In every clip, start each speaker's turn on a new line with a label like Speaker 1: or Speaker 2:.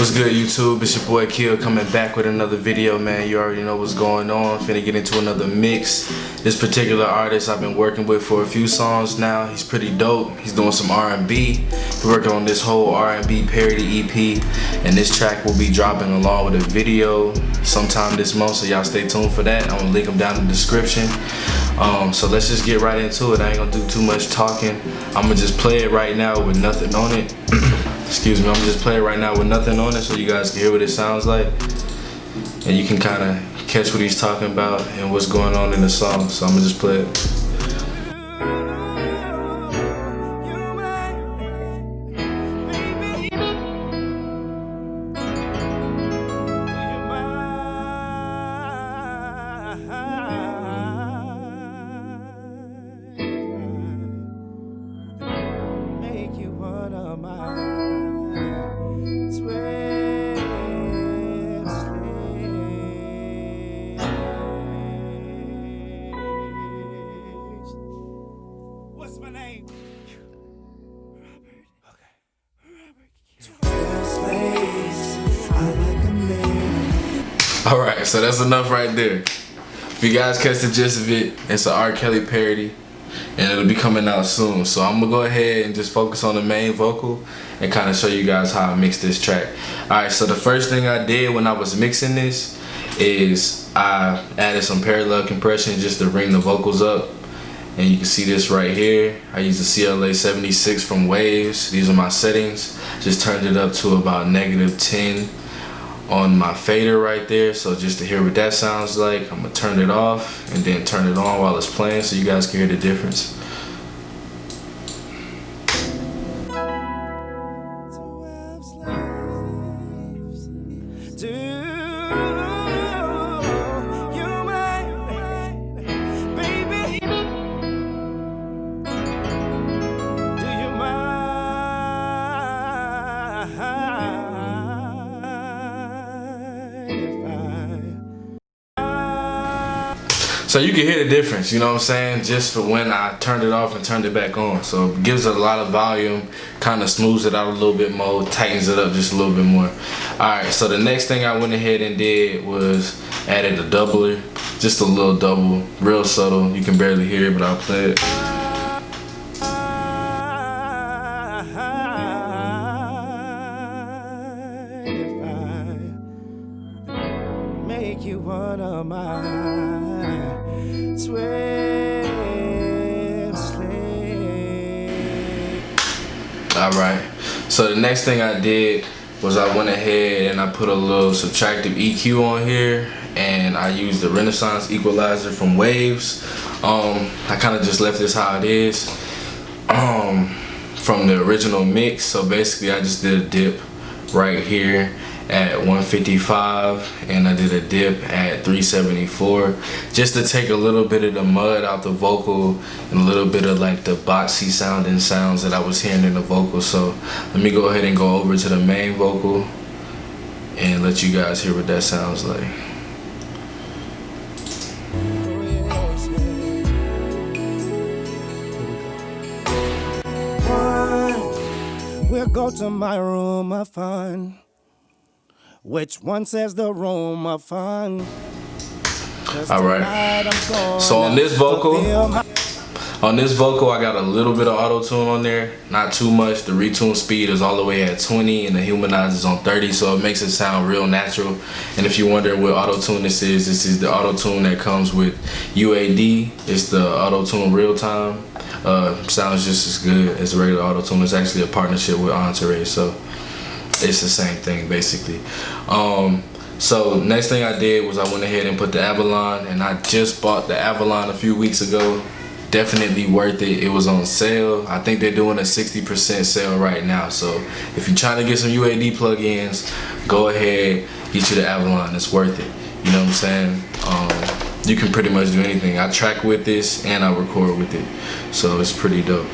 Speaker 1: What's good, YouTube? It's your boy A.K.I.L coming back with another video, man. You already know what's going on. Finna get into another mix. This particular artist I've been working with for a few songs now. He's pretty dope. He's doing some R&B. He's working on this whole R&B parody EP, and this track will be dropping along with a video sometime this month, so y'all stay tuned for that. I'm gonna link them down in the description. So let's just get right into it. I ain't gonna do too much talking. I'm gonna just play it right now with nothing on it. Excuse me, I'm just playing right now with nothing on it so you guys can hear what it sounds like. And you can kind of catch what he's talking about and what's going on in the song. So I'm gonna just play it. Alright, so that's enough right there. If you guys catch the gist of it, it's an R.Kelly parody and it'll be coming out soon. So I'm gonna go ahead and just focus on the main vocal and kind of show you guys how I mix this track. Alright, so the first thing I did when I was mixing this is I added some parallel compression just to bring the vocals up. And you can see this right here. I used the CLA 76 from Waves. These are my settings. Just turned it up to about -10 on my fader right there. So just to hear what that sounds like, I'm gonna turn it off and then turn it on while it's playing so you guys can hear the difference. So you can hear the difference, you know what I'm saying, just for when I turned it off and turned it back on. So it gives it a lot of volume, kind of smooths it out a little bit more, tightens it up just a little bit more. Alright, so the next thing I went ahead and did was added a doubler, just a little double, real subtle. You can barely hear it, but I'll play it.
Speaker 2: Make you one of my
Speaker 1: Alright, so the next thing I did was I went ahead and I put a little subtractive EQ on here, and I used the Renaissance equalizer from Waves. I kind of just left this how it is from the original mix. So basically I just did a dip right here at 155 and I did a dip at 374 just to take a little bit of the mud out the vocal and a little bit of like the boxy sounding sounds that I was hearing in the vocal. So let me go ahead and go over to the main vocal and let you guys hear what that sounds like.
Speaker 2: We'll go to my room of fun. Which one says the room of fun?
Speaker 1: Alright, so on this vocal I got a little bit of auto-tune on there, not too much. The retune speed is all the way at 20 and the humanize is on 30, so it makes it sound real natural. And if you're wondering what auto-tune this is the auto-tune that comes with UAD. It's the auto-tune real time. Sounds just as good as the regular auto-tune. It's actually a partnership with Entourage, so it's the same thing basically. So next thing I did was I went ahead and put the Avalon, and I just bought the Avalon a few weeks ago. Definitely worth it. It was on sale. I think they're doing a 60% sale right now. So if you're trying to get some UAD plugins, go ahead, get you the Avalon. It's worth it. You know what I'm saying? You can pretty much do anything. I track with this and I record with it, so it's pretty dope.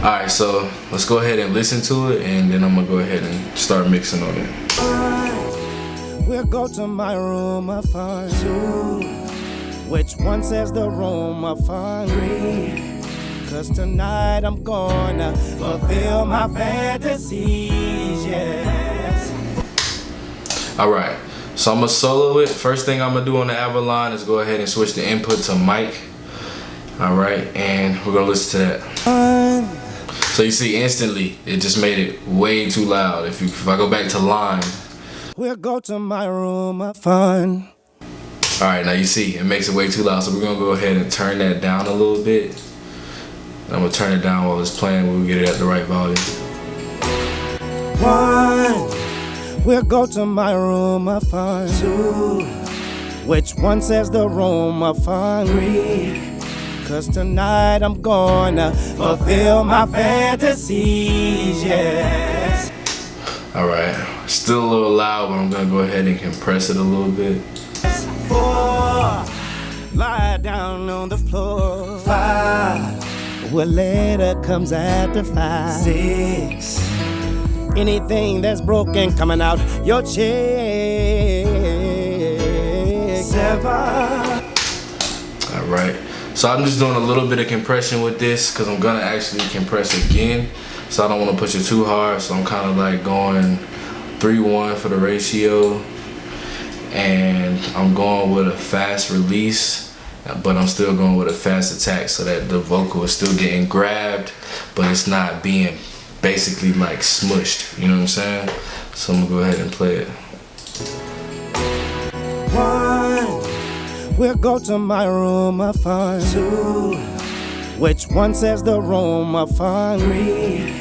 Speaker 1: Alright, so let's go ahead and listen to it, and then I'm gonna go ahead and start mixing on it.
Speaker 2: We'll go to my room of fun. Which one says the room of fun? 'Cause tonight I'm gonna fulfill my fantasies, yes.
Speaker 1: Alright, so I'm gonna solo it. First thing I'm gonna do on the Avalon is go ahead and switch the input to mic. Alright, and we're gonna listen to that. So you see instantly, it just made it way too loud. If I go back to line.
Speaker 2: We'll go to my room of fun.
Speaker 1: Alright, now you see, it makes it way too loud. So we're gonna go ahead and turn that down a little bit. I'm gonna turn it down while it's playing. We'll get it at the right volume.
Speaker 2: 1, we'll go to my room of fun. 2, which one says the room of fun? 3, cause tonight I'm gonna fulfill my fantasies, yes.
Speaker 1: Alright, still a little loud, but I'm gonna go ahead and compress it a little bit.
Speaker 2: 4, lie down on the floor. 5, what later comes after 5. 6, anything that's broken coming out your chest. 7.
Speaker 1: Alright, so I'm just doing a little bit of compression with this because I'm gonna actually compress again. So I don't want to push it too hard. So I'm kind of like going 3-1 for the ratio. And I'm going with a fast release, but I'm still going with a fast attack so that the vocal is still getting grabbed, but it's not being basically like smushed, you know what I'm saying? So I'm gonna go ahead and play it.
Speaker 2: 1, we'll go to my room of fun. 2, which one says the room of fun? 3,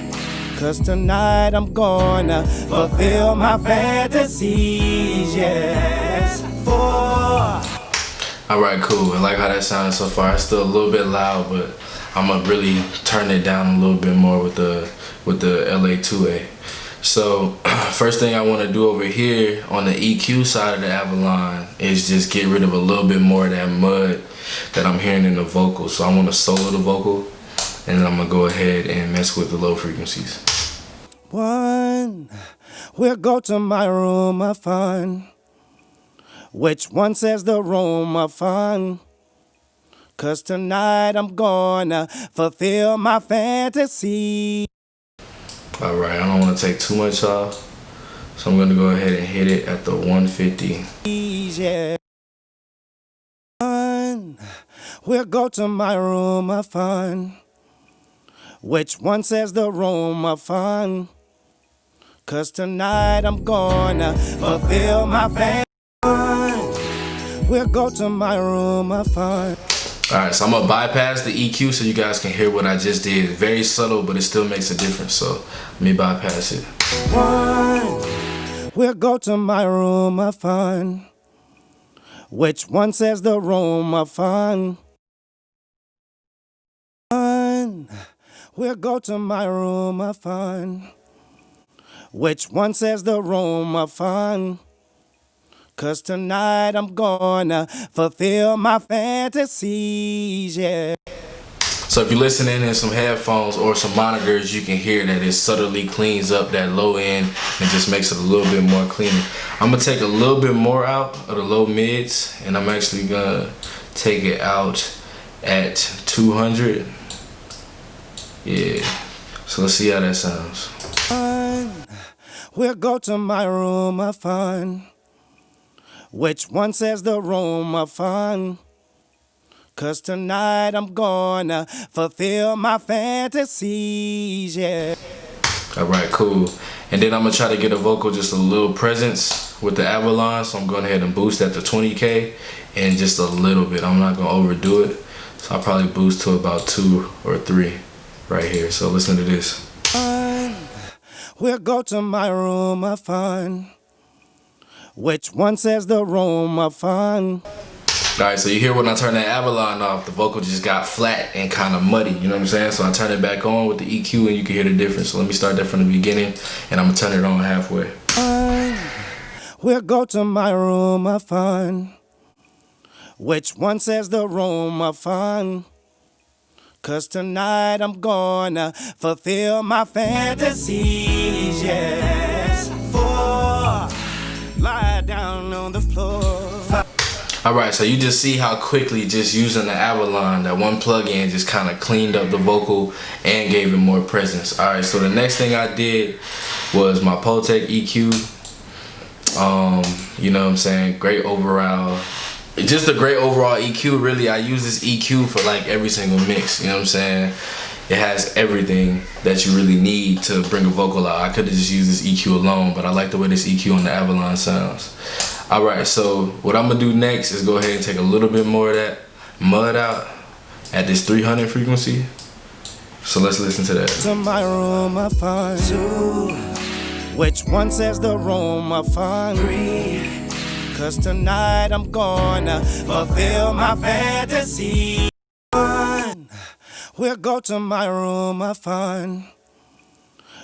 Speaker 2: cause tonight I'm gonna fulfill my fantasies, yes. 4.
Speaker 1: Alright, cool. I like how that sounds so far. It's still a little bit loud, but I'm gonna really turn it down a little bit more with the LA2A. So first thing I want to do over here on the EQ side of the Avalon is just get rid of a little bit more of that mud that I'm hearing in the vocal. So I want to solo the vocal, and then I'm gonna go ahead and mess with the low frequencies.
Speaker 2: 1, we'll go to my room of fun. Which one says the room of fun? Cause tonight I'm gonna fulfill my fantasy.
Speaker 1: Alright, I don't want to take too much off, so I'm gonna go ahead and hit it at the 150.
Speaker 2: Yeah. 1, we'll go to my room of fun. Which one says the room of fun? Cause tonight I'm gonna fulfill my fantasy. We'll go to my room of fun.
Speaker 1: Alright, so I'm gonna bypass the EQ so you guys can hear what I just did. Very subtle, but it still makes a difference, so let me bypass it.
Speaker 2: 1, we'll go to my room of fun. Which one says the room of fun? 1, we'll go to my room of fun. Which one says the room of fun? Cause tonight I'm gonna fulfill my fantasies, yeah.
Speaker 1: So if you're listening in some headphones or some monitors, you can hear that it subtly cleans up that low end and just makes it a little bit more cleaner. I'm gonna take a little bit more out of the low mids, and I'm actually gonna take it out at 200. Yeah, so let's see how that sounds.
Speaker 2: 1, we'll go to my room of fun. Which one says the room of fun? Cause tonight I'm gonna fulfill my fantasies, yeah.
Speaker 1: Alright, cool. And then I'm gonna try to get a vocal just a little presence with the Avalon, so I'm going ahead and boost that to 20K and just a little bit. I'm not gonna overdo it, so I'll probably boost to about 2 or 3 right here. So listen to this.
Speaker 2: 1, we'll go to my room of fun. Which one says the room of fun?
Speaker 1: Alright, so you hear when I turn that Avalon off, the vocal just got flat and kind of muddy, you know what I'm saying? So I turn it back on with the EQ and you can hear the difference. So let me start that from the beginning, and I'm gonna turn it on halfway.
Speaker 2: 1, we'll go to my room of fun. Which one says the room of fun? Cause tonight I'm gonna fulfill my fantasies, yes. 4, lie down on the floor. 5.
Speaker 1: Alright, so you just see how quickly just using the Avalon, that one plug-in, just kind of cleaned up the vocal and gave it more presence. Alright, so the next thing I did was my Pultec EQ, You know what I'm saying? Great overall. Just a great overall EQ. Really, I use this EQ for like every single mix. You know what I'm saying? It has everything that you really need to bring a vocal out. I could have just used this EQ alone, but I like the way this EQ on the Avalon sounds. Alright, so what I'm gonna do next is go ahead and take a little bit more of that mud out at this 300 frequency. So let's listen to that.
Speaker 2: To my room I find two. Which one says the room I find? Three. Cause tonight I'm gonna fulfill my fantasy. We'll go to my room I find.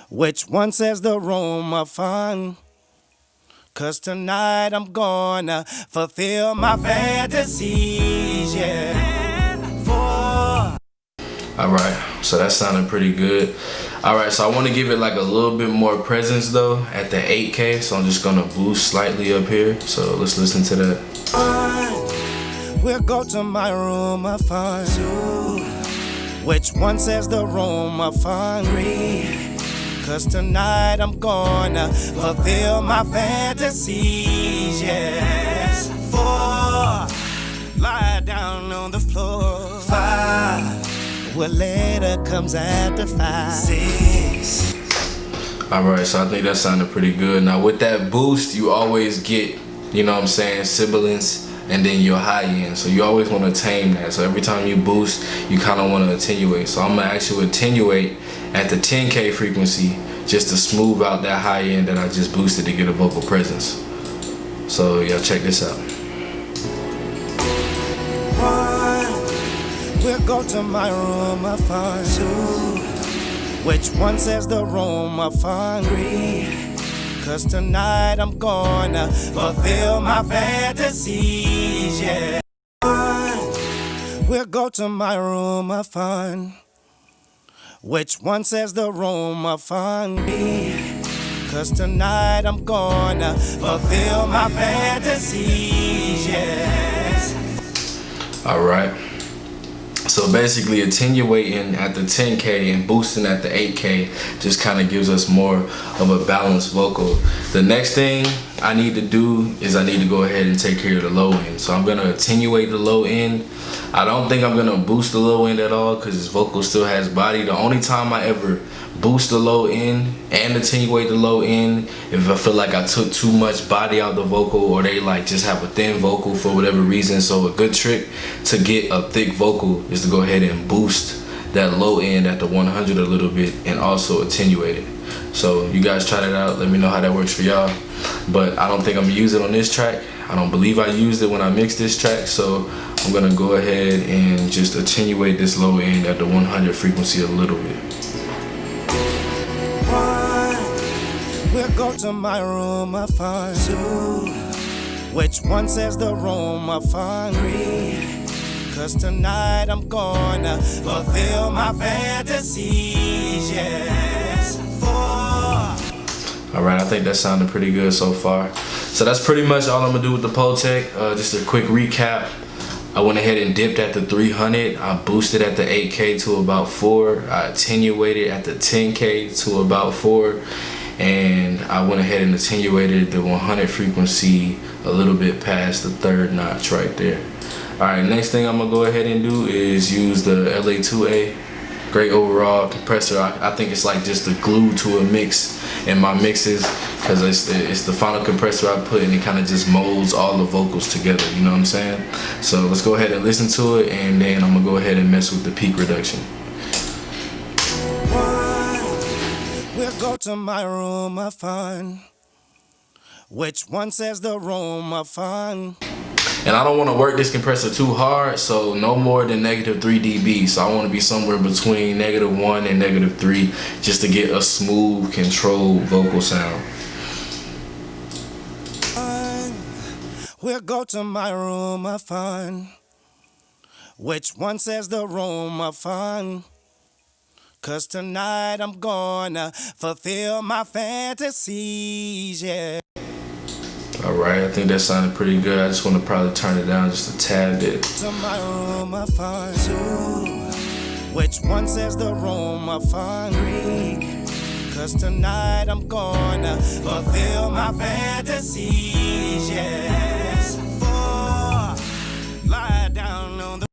Speaker 2: Which one says the room I find? Cause tonight I'm gonna fulfill my fantasies, yeah.
Speaker 1: Alright, so that sounded pretty good. Alright, so I want to give it like a little bit more presence though at the 8K, so I'm just gonna boost slightly up here. So let's listen to that.
Speaker 2: We'll go to my room I find two. Which one says the room I find? Three. Cause tonight I'm gonna fulfill my fantasies, yes. 4, lie down on the floor. 5, what later comes after 5. 6.
Speaker 1: Alright, so I think that sounded pretty good. Now with that boost, you always get, you know what I'm saying, sibilance and then your high end. So you always want to tame that. So every time you boost, you kind of want to attenuate. So I'm going to actually attenuate at the 10K frequency just to smooth out that high end that I just boosted to get a vocal presence. So y'all check this out.
Speaker 2: 1, we'll go to my room I find 2. Which one says the room I find? 3. Cause tonight I'm gonna fulfill my fantasies, yeah. 1, we'll go to my room I find. Which one says the room I find? Cause tonight I'm gonna fulfill my fantasies, yes.
Speaker 1: Alright. So basically attenuating at the 10K and boosting at the 8K just kind of gives us more of a balanced vocal. The next thing I need to do is I need to go ahead and take care of the low end. So I'm going to attenuate the low end. I don't think I'm going to boost the low end at all because this vocal still has body. The only time I ever boost the low end and attenuate the low end if I feel like I took too much body out the vocal or they like just have a thin vocal for whatever reason. So a good trick to get a thick vocal is to go ahead and boost that low end at the 100 a little bit and also attenuate it. So you guys try that out, let me know how that works for y'all. But I don't think I'm gonna use it on this track. I don't believe I used it when I mixed this track, so I'm gonna go ahead and just attenuate this low end at the 100 frequency a little bit.
Speaker 2: 1, we'll go to my room I find 2. Which one says the room I find? 3. Cause tonight I'm gonna fulfill my fantasies, yes. 4.
Speaker 1: Alright, I think that sounded pretty good so far. So that's pretty much all I'm gonna do with the Potech. Just a quick recap. I went ahead and dipped at the 300. I boosted at the 8K to about 4. I attenuated at the 10K to about 4. And I went ahead and attenuated the 100 frequency a little bit past the 3rd notch right there. Alright, next thing I'm gonna go ahead and do is use the LA2A. Great overall compressor. I think it's like just the glue to a mix in my mixes because it's the final compressor I put and it kind of just molds all the vocals together, you know what I'm saying? So let's go ahead and listen to it and then I'm gonna go ahead and mess with the peak reduction.
Speaker 2: 1, we'll go to my room I find. Which one says the room I find?
Speaker 1: And I don't want to work this compressor too hard, so no more than -3 dB. So I want to be somewhere between -1 and -3 just to get a smooth, controlled vocal sound.
Speaker 2: We'll go to my room I find. Which one says the room I find? Cause tonight I'm gonna fulfill my fantasies, yeah.
Speaker 1: Alright, I think that sounded pretty good. I just want to probably turn it down just a tad bit.
Speaker 2: To my room I find 2. Which one says the room I find? 3. 'cause tonight I'm gonna fulfill my fantasies, yes. For lie down on the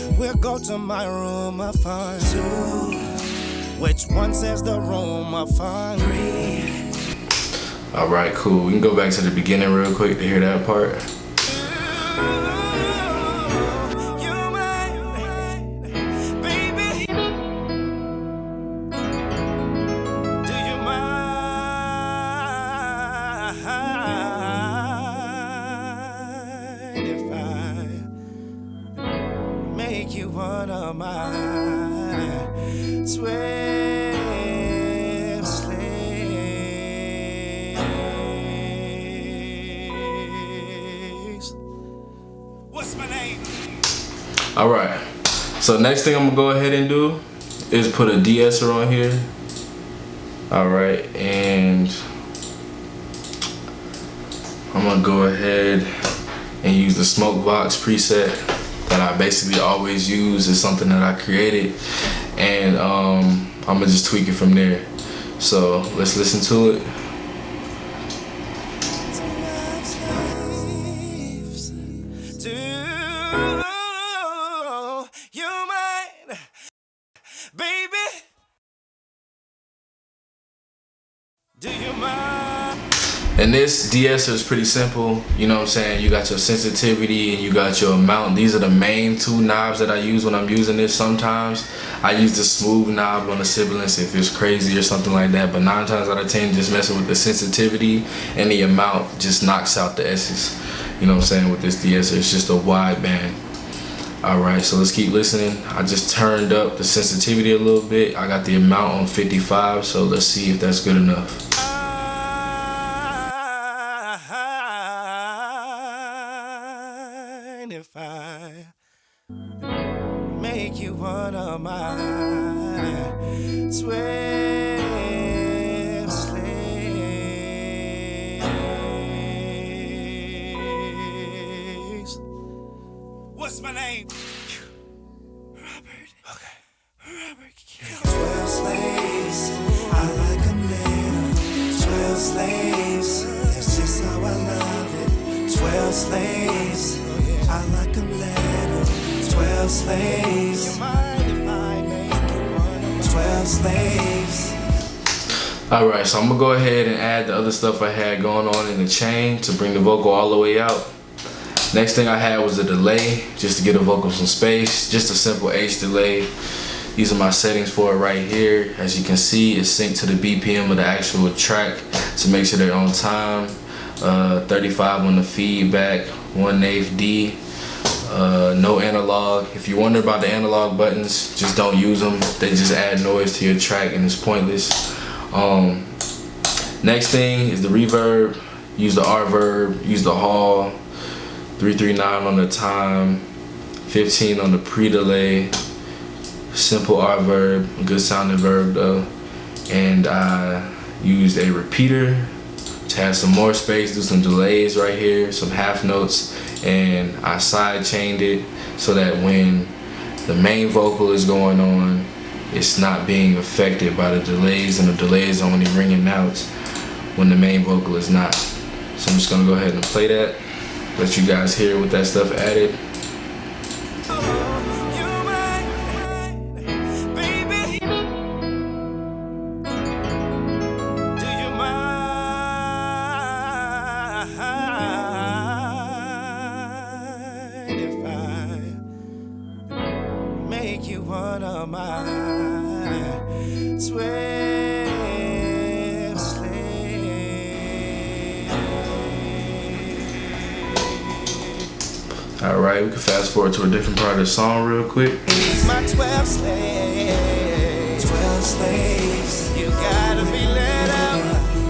Speaker 2: one, we'll go to my room of fun. Two, which one says the room of fun? Three.
Speaker 1: All right, cool. We can go back to the beginning real quick to hear that part. All right, so next thing I'm gonna go ahead and do is put a Deesser on here. All right, and I'm gonna go ahead and use the smoke box preset that I basically always use. It's something that I created, and I'm gonna just tweak it from there. So let's listen to it. And this Deesser is pretty simple, you know what I'm saying? You got your sensitivity and you got your amount. These are the main two knobs that I use when I'm using this. Sometimes I use the smooth knob on the sibilance if it's crazy or something like that, but 9 times out of 10 just messing with the sensitivity and the amount just knocks out the S's. You know what I'm saying? With this Deesser, it's just a wide band. Alright, so let's keep listening. I just turned up the sensitivity a little bit. I got the amount on 55, so let's see if that's good enough.
Speaker 2: If I make you one of my swift slaves. What's my name? Robert. Okay. Robert. 12 slaves. I like 'em little. 12 slaves. That's just how I love it. 12 slaves. I like 'em little. 12 slaves. You mind if I make you one of 12 slaves?
Speaker 1: Alright, so I'm gonna go ahead and add the other stuff I had going on in the chain to bring the vocal all the way out. Next thing I had was a delay, just to get the vocal some space. Just a simple H delay. These are my settings for it right here. As you can see, it's synced to the BPM of the actual track to make sure they're on time. 35 on the feedback, 1/8 D. No analog. If you wonder about the analog buttons, just don't use them. They just add noise to your track and it's pointless. Next thing is the reverb. Use the R-verb, use the Hall. 339 on the time, 15 on the pre-delay. Simple R-verb, good sounding verb though. And I used a repeater to have some more space, do some delays right here, some half notes, and I side chained it so that when the main vocal is going on, it's not being affected by the delays, and the delays are only ringing out when the main vocal is not. So I'm just gonna go ahead and play that, let you guys hear with that stuff added. Alright, we can fast forward to a different part of the song real quick.
Speaker 2: My 12 slaves, 12 slaves, you gotta be let out.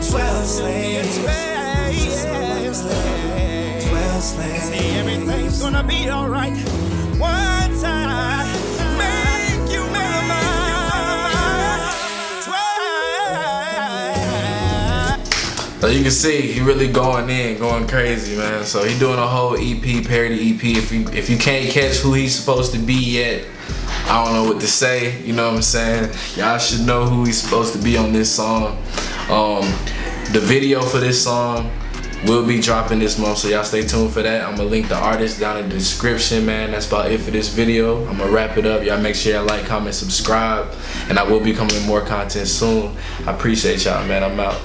Speaker 2: 12 slaves, 12 slaves, see everything's gonna be alright. Once I make you one of mine. 12.
Speaker 1: So you can see he really going crazy, man. So he doing a whole EP, parody EP. If you can't catch who he's supposed to be yet, I don't know what to say, you know what I'm saying? Y'all should know who he's supposed to be on this song. The video for this song will be dropping this month, so y'all stay tuned for that. I'm gonna link the artist down in the description, man. That's about it for this video. I'm gonna wrap it up. Y'all make sure y'all like, comment, subscribe, and I will be coming with more content soon. I appreciate y'all, man. I'm out.